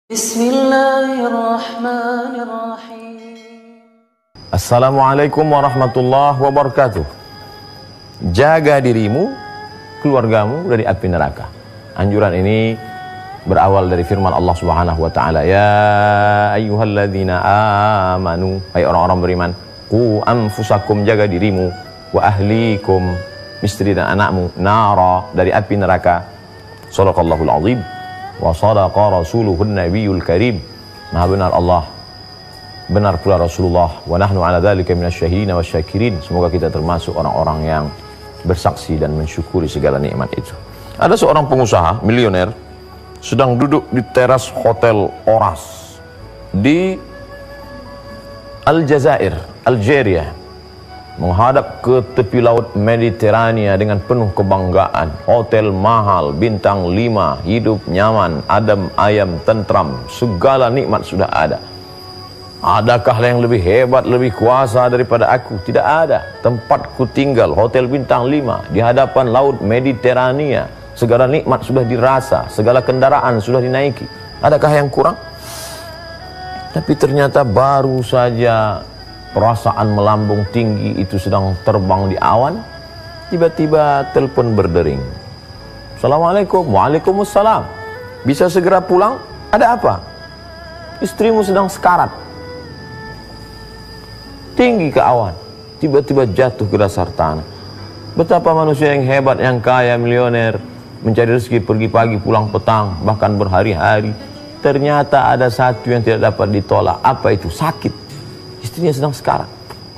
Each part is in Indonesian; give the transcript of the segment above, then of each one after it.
Bismillahirrahmanirrahim. Assalamualaikum warahmatullahi wabarakatuh. Jaga dirimu, keluargamu dari api neraka. Anjuran ini berawal dari firman Allah Subhanahu wa taala, ya ayyuhalladzina amanu, hai orang-orang beriman, qu anfusakum, jaga dirimu, wa ahlikum, istri dan anakmu, nara, dari api neraka. Shadaqallahul azim wa sadaqa rasuluhun nabiyul karim. Maha benar Allah, benar pula Rasulullah, wa nahnu ala dzalika minasyahidin wasyakirin. Semoga kita termasuk orang-orang yang bersaksi dan mensyukuri segala nikmat itu. Ada seorang pengusaha milioner sedang duduk di teras hotel Oras di Aljazair, Algeria, menghadap ke tepi laut Mediterania dengan penuh kebanggaan. Hotel mahal, bintang 5, hidup nyaman, adem ayam, tentram, segala nikmat sudah ada. Adakah yang lebih hebat, lebih kuasa daripada aku? Tidak ada. Tempatku tinggal, hotel bintang 5, di hadapan laut Mediterania. Segala nikmat sudah dirasa, segala kendaraan sudah dinaiki. Adakah yang kurang? Tapi ternyata baru saja perasaan melambung tinggi itu sedang terbang di awan, tiba-tiba telepon berdering. Assalamualaikum. Waalaikumsalam. Bisa segera pulang? Ada apa? Istrimu sedang sekarat. Tinggi ke awan, tiba-tiba jatuh ke dasar tanah. Betapa manusia yang hebat, yang kaya, milioner, mencari rezeki, pergi pagi pulang petang, bahkan berhari-hari. Ternyata ada satu yang tidak dapat ditolak. Apa itu? Sakit. Istrinya sedang sekarat.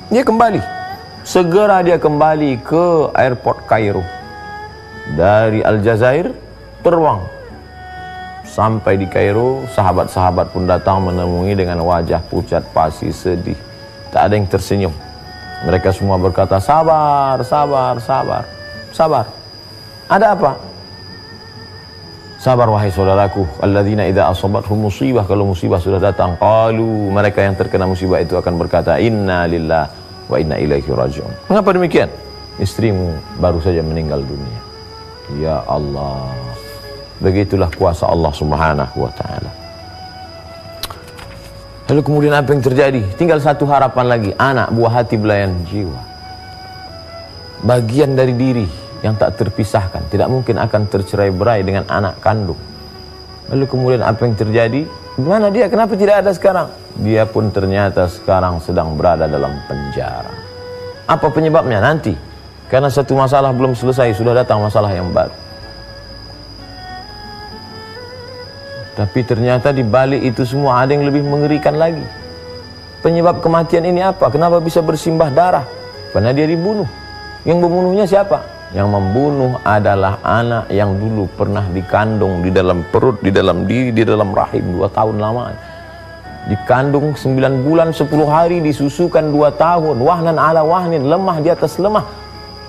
Dia kembali. Segera dia kembali ke airport Kairo. Dari Aljazair terbang. Sampai di Kairo, sahabat-sahabat pun datang menemui dengan wajah pucat pasi, sedih. Tak ada yang tersenyum. Mereka semua berkata, sabar, sabar, sabar, sabar. Ada apa? Sabar wahai saudaraku, alladzina idza asabathum musibah, kalau musibah sudah datang, qalu, mereka yang terkena musibah itu akan berkata, inna lillahi wa inna ilaihi raji'un. Mengapa demikian? Istrimu baru saja meninggal dunia. Ya Allah. Begitulah kuasa Allah Subhanahu wa taala. Lalu kemudian apa yang terjadi? Tinggal satu harapan lagi, anak buah hati belayan jiwa. Bagian dari diri yang tak terpisahkan, tidak mungkin akan tercerai-berai dengan anak kandung. Lalu kemudian apa yang terjadi? Mana dia? Kenapa tidak ada sekarang? Dia pun ternyata sekarang sedang berada dalam penjara. Apa penyebabnya? Nanti. Karena satu masalah belum selesai, sudah datang masalah yang baru. Tapi ternyata di balik itu semua ada yang lebih mengerikan lagi. Penyebab kematian ini apa? Kenapa bisa bersimbah darah? Karena dia dibunuh. Yang membunuhnya siapa? Yang membunuh adalah anak yang dulu pernah dikandung di dalam perut, di dalam diri, di dalam rahim 2 tahun lamanya. Dikandung 9 bulan 10 hari, disusukan 2 tahun, wahnan ala wahnin, lemah di atas lemah.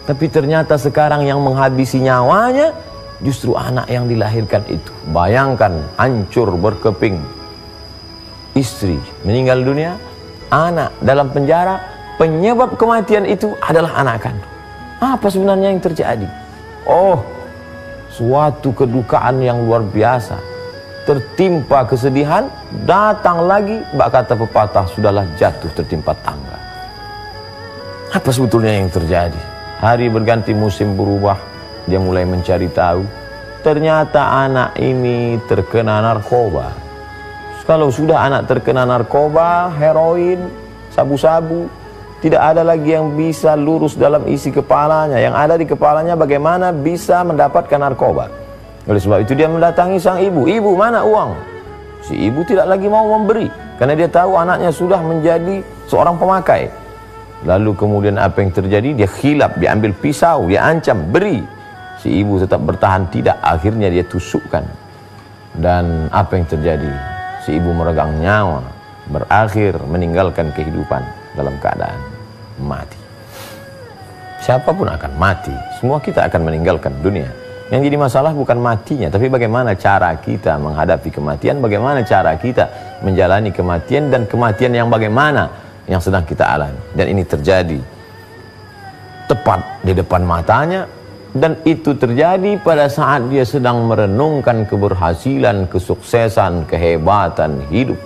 Tapi ternyata sekarang yang menghabisi nyawanya justru anak yang dilahirkan itu. Bayangkan, hancur berkeping. Istri meninggal dunia, anak dalam penjara, penyebab kematian itu adalah anak kandung. Apa sebenarnya yang terjadi? Oh, suatu kedukaan yang luar biasa. Tertimpa kesedihan, datang lagi, bak kata pepatah, sudahlah jatuh tertimpa tangga. Apa sebetulnya yang terjadi? Hari berganti, musim berubah, dia mulai mencari tahu. Ternyata anak ini terkena narkoba. Kalau sudah anak terkena narkoba, heroin, sabu-sabu, tidak ada lagi yang bisa lurus dalam isi kepalanya. Yang ada di kepalanya bagaimana bisa mendapatkan narkoba. Oleh sebab itu dia mendatangi sang ibu. Ibu, mana uang? Si ibu tidak lagi mau memberi, karena dia tahu anaknya sudah menjadi seorang pemakai. Lalu kemudian apa yang terjadi? Dia khilaf, dia ambil pisau, dia ancam, beri. Si ibu tetap bertahan, tidak. Akhirnya dia tusukkan. Dan apa yang terjadi? Si ibu meregang nyawa, berakhir meninggalkan kehidupan dalam keadaan mati. Siapapun akan mati. Semua kita akan meninggalkan dunia. Yang jadi masalah bukan matinya, tapi bagaimana cara kita menghadapi kematian, bagaimana cara kita menjalani kematian, dan kematian yang bagaimana yang sedang kita alami. Dan ini terjadi tepat di depan matanya. Dan itu terjadi pada saat dia sedang merenungkan keberhasilan, kesuksesan, kehebatan hidup.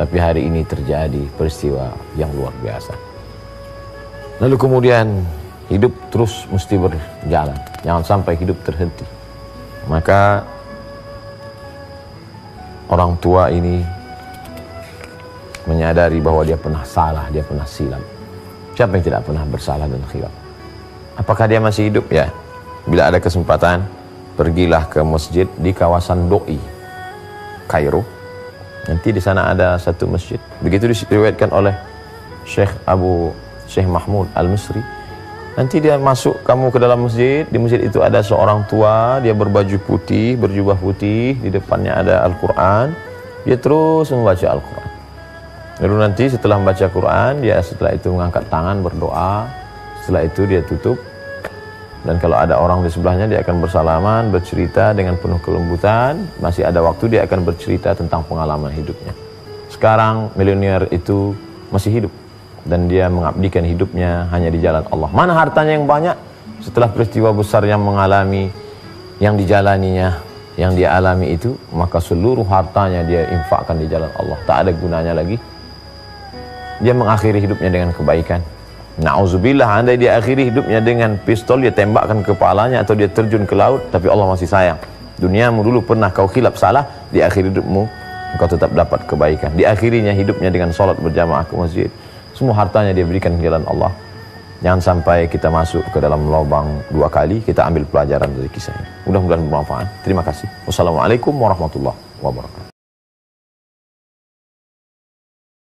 Tapi hari ini terjadi peristiwa yang luar biasa. Lalu kemudian hidup terus mesti berjalan. Jangan sampai hidup terhenti. Maka orang tua ini menyadari bahwa dia pernah salah, dia pernah silap. Siapa yang tidak pernah bersalah dan khilaf? Apakah dia masih hidup? Ya. Bila ada kesempatan, pergilah ke masjid di kawasan Doi, Kairo. Nanti di sana ada satu masjid. Begitu diriwayatkan oleh Syekh Mahmud Al-Misri. Nanti dia masuk kamu ke dalam masjid. Di masjid itu ada seorang tua, dia berbaju putih, berjubah putih, di depannya ada Al-Quran. Dia terus membaca Al-Quran. Lalu nanti setelah membaca Quran, dia setelah itu mengangkat tangan berdoa. Setelah itu dia tutup. Dan kalau ada orang di sebelahnya, dia akan bersalaman, bercerita dengan penuh kelembutan. Masih ada waktu, dia akan bercerita tentang pengalaman hidupnya. Sekarang milenial itu masih hidup. Dan dia mengabdikan hidupnya hanya di jalan Allah. Mana hartanya yang banyak? Setelah peristiwa besar yang mengalami, yang dijalaninya, yang dia alami itu, maka seluruh hartanya dia infakkan di jalan Allah. Tak ada gunanya lagi. Dia mengakhiri hidupnya dengan kebaikan. Na'udzubillah, andai dia akhiri hidupnya dengan pistol, dia tembakkan kepalanya atau dia terjun ke laut, tapi Allah masih sayang. Duniamu dulu pernah kau khilaf salah, di akhir hidupmu engkau tetap dapat kebaikan. Di akhirinya hidupnya dengan salat berjamaah ke masjid. Semua hartanya dia berikan ke jalan Allah. Jangan sampai kita masuk ke dalam lubang dua kali. Kita ambil pelajaran dari kisah ini. Mudah-mudahan bermanfaat. Terima kasih. Wassalamualaikum warahmatullahi wabarakatuh.